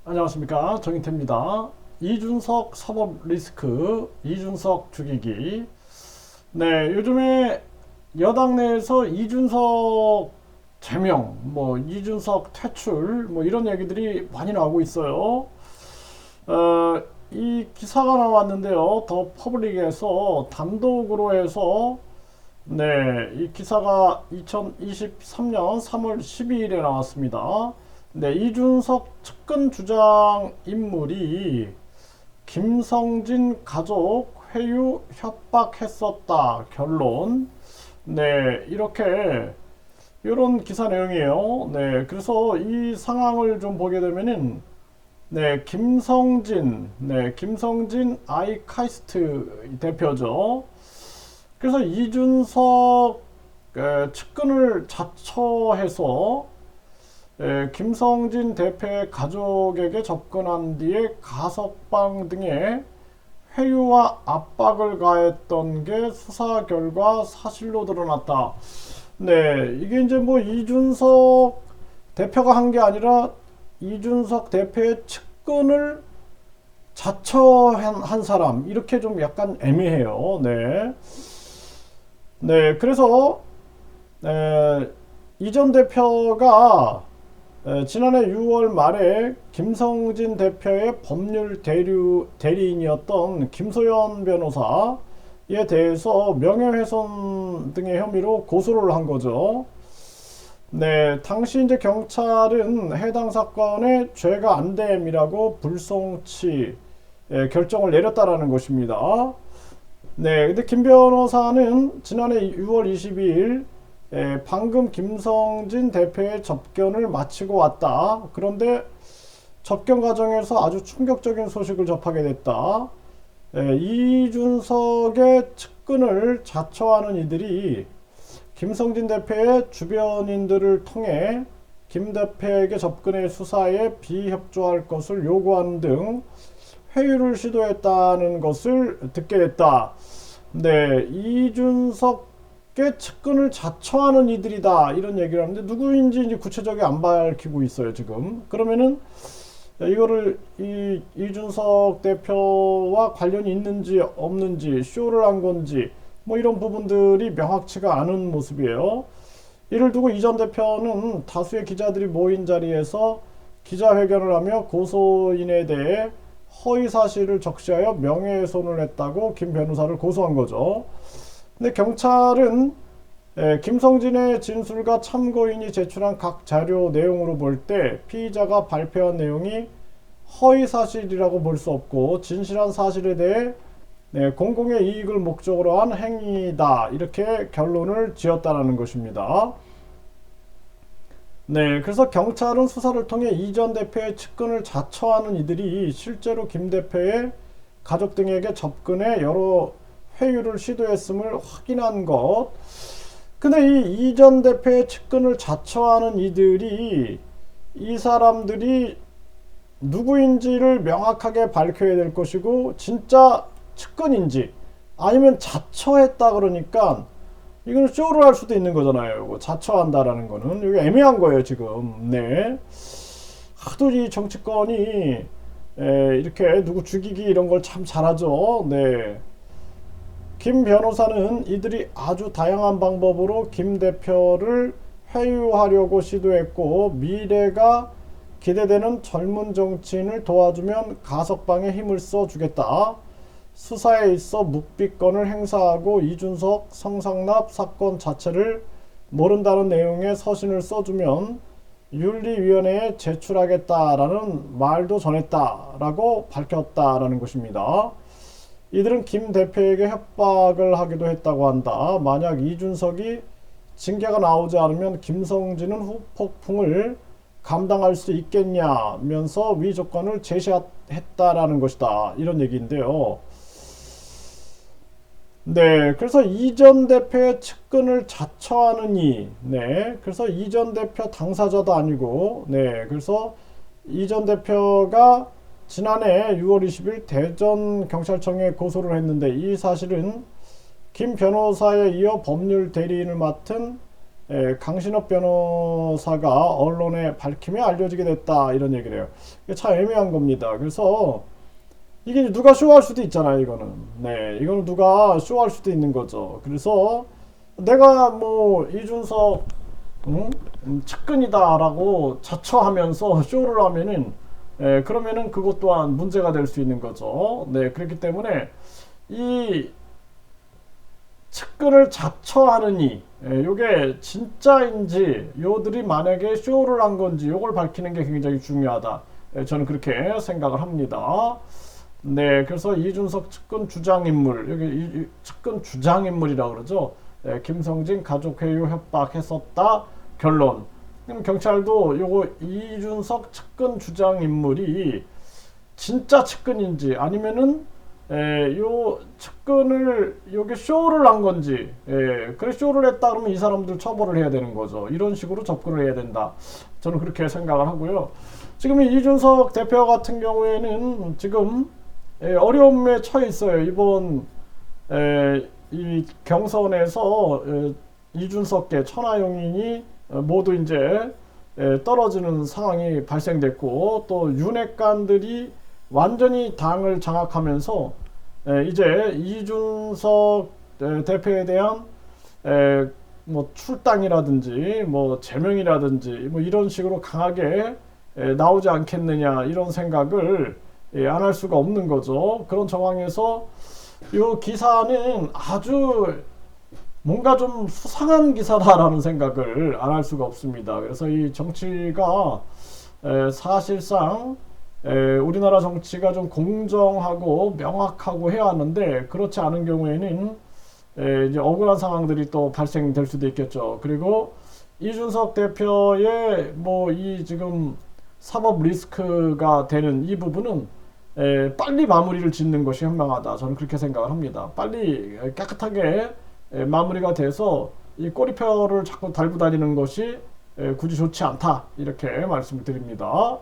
안녕하십니까, 정인태입니다. 이준석 사법 리스크, 이준석 죽이기. 네, 요즘에 여당 내에서 이준석 제명, 이준석 퇴출, 이런 얘기들이 많이 나오고 있어요. 이 기사가 나왔는데요. 더 퍼블릭에서 단독으로 해서, 네, 이 기사가 2023년 3월 12일에 나왔습니다. 네, 이준석 측근 주장 인물이 김성진 가족 회유 협박했었다. 결론. 네, 이런 기사 내용이에요. 네, 그래서 이 상황을 좀 보게 되면은, 네, 김성진 아이카이스트 대표죠. 그래서 이준석 측근을 자처해서 김성진 대표의 가족에게 접근한 뒤에 가석방 등의 회유와 압박을 가했던 게 수사 결과 사실로 드러났다. 네, 이게 이제 이준석 대표가 한 게 아니라 이준석 대표의 측근을 자처한 사람, 이렇게 좀 약간 애매해요. 네. 네, 그래서 이전 대표가 지난해 6월 말에 김성진 대표의 법률 대리인이었던 김소연 변호사에 대해서 명예훼손 등의 혐의로 고소를 한 거죠. 네, 당시 이제 경찰은 해당 사건에 죄가 안 됨이라고 불송치 결정을 내렸다라는 것입니다. 네, 근데 김 변호사는 지난해 6월 22일 방금 김성진 대표의 접견을 마치고 왔다. 그런데 접견 과정에서 아주 충격적인 소식을 접하게 됐다. 이준석의 측근을 자처하는 이들이 김성진 대표의 주변인들을 통해 김 대표에게 접근해 수사에 비협조할 것을 요구하는 등 회유를 시도했다는 것을 듣게 됐다. 네, 이준석의 측근을 자처하는 이들이다, 이런 얘기를 하는데 누구인지 이제 구체적이 안 밝히고 있어요 지금. 그러면은 이거를 이준석 대표와 관련이 있는지 없는지, 쇼를 한 건지 이런 부분들이 명확치가 않은 모습이에요. 이를 두고 이전 대표는 다수의 기자들이 모인 자리에서 기자회견을 하며 고소인에 대해 허위 사실을 적시하여 명예훼손을 했다고 김 변호사를 고소한 거죠. 근데 경찰은 김성진의 진술과 참고인이 제출한 각 자료 내용으로 볼 때 피의자가 발표한 내용이 허위 사실이라고 볼 수 없고 진실한 사실에 대해 공공의 이익을 목적으로 한 행위다, 이렇게 결론을 지었다는 것입니다. 네, 그래서 경찰은 수사를 통해 이전 대표의 측근을 자처하는 이들이 실제로 김 대표의 가족 등에게 접근해 여러 회유를 시도했음을 확인한 것. 근데 이 이전 대표의 측근을 자처하는 이들이, 이 사람들이 누구인지를 명확하게 밝혀야 될 것이고, 진짜 측근인지 아니면 자처했다 그러니까 이거는 쇼를 할 수도 있는 거잖아요. 이거 자처한다라는 거는 이게 애매한 거예요 지금. 네, 하도 이 정치권이 이렇게 누구 죽이기 이런 걸 참 잘하죠. 네, 김 변호사는 이들이 아주 다양한 방법으로 김 대표를 회유하려고 시도했고, 미래가 기대되는 젊은 정치인을 도와주면 가석방에 힘을 써주겠다. 수사에 있어 묵비권을 행사하고 이준석 성상납 사건 자체를 모른다는 내용의 서신을 써주면 윤리위원회에 제출하겠다라는 말도 전했다라고 밝혔다라는 것입니다. 이들은 김 대표에게 협박을 하기도 했다고 한다. 만약 이준석이 징계가 나오지 않으면 김성진은 후폭풍을 감당할 수 있겠냐면서 위 조건을 제시했다라는 것이다, 이런 얘기인데요. 네, 그래서 이전 대표의 측근을 자처하는 네, 그래서 이전 대표 당사자도 아니고, 네, 그래서 이전 대표가 지난해 6월 20일 대전 경찰청에 고소를 했는데, 이 사실은 김 변호사에 이어 법률 대리인을 맡은 강신업 변호사가 언론에 밝힘에 알려지게 됐다 이런 얘기를 해요. 이게 참 애매한 겁니다. 그래서 이게 누가 쇼할 수도 있잖아요. 이거는 이거는 누가 쇼할 수도 있는 거죠. 그래서 내가 뭐 이준석 측근이다라고 자처하면서 쇼를 하면은 그러면은 그것 또한 문제가 될 수 있는 거죠. 그렇기 때문에 이 측근을 자처하느니 요게 진짜인지 요들이 만약에 쇼를 한 건지 요걸 밝히는 게 굉장히 중요하다. 저는 그렇게 생각을 합니다. 그래서 이준석 측근 주장인물, 여기 측근 주장인물이라고 그러죠. 김성진 가족회유 협박했었다. 결론. 그럼 경찰도 요거 이준석 측근 주장인물이 진짜 측근인지 아니면은 요 측근을 여기 쇼를 한 건지, 그래 쇼를 했다 그러면 이 사람들 처벌을 해야 되는 거죠. 이런 식으로 접근을 해야 된다. 저는 그렇게 생각을 하고요. 지금 이준석 대표 같은 경우에는 지금 어려움에 처해 있어요. 이번 이 경선에서 이준석계 천하용인이 모두 이제 떨어지는 상황이 발생됐고 또 윤핵관들이 완전히 당을 장악하면서 이제 이준석 대표에 대한 뭐 출당이라든지 뭐 제명이라든지 뭐 이런 식으로 강하게 나오지 않겠느냐 이런 생각을 안 할 수가 없는 거죠. 그런 정황에서 이 기사는 아주 뭔가 좀 수상한 기사다라는 생각을 안 할 수가 없습니다. 그래서 이 정치가 사실상 우리나라 정치가 좀 공정하고 명확하고 해야 하는데 그렇지 않은 경우에는 이제 억울한 상황들이 또 발생될 수도 있겠죠. 그리고 이준석 대표의 뭐 이 지금 사법 리스크가 되는 이 부분은 빨리 마무리를 짓는 것이 현명하다. 저는 그렇게 생각을 합니다. 빨리 깨끗하게 마무리가 돼서 이 꼬리표를 자꾸 달고 다니는 것이 굳이 좋지 않다. 이렇게 말씀을 드립니다.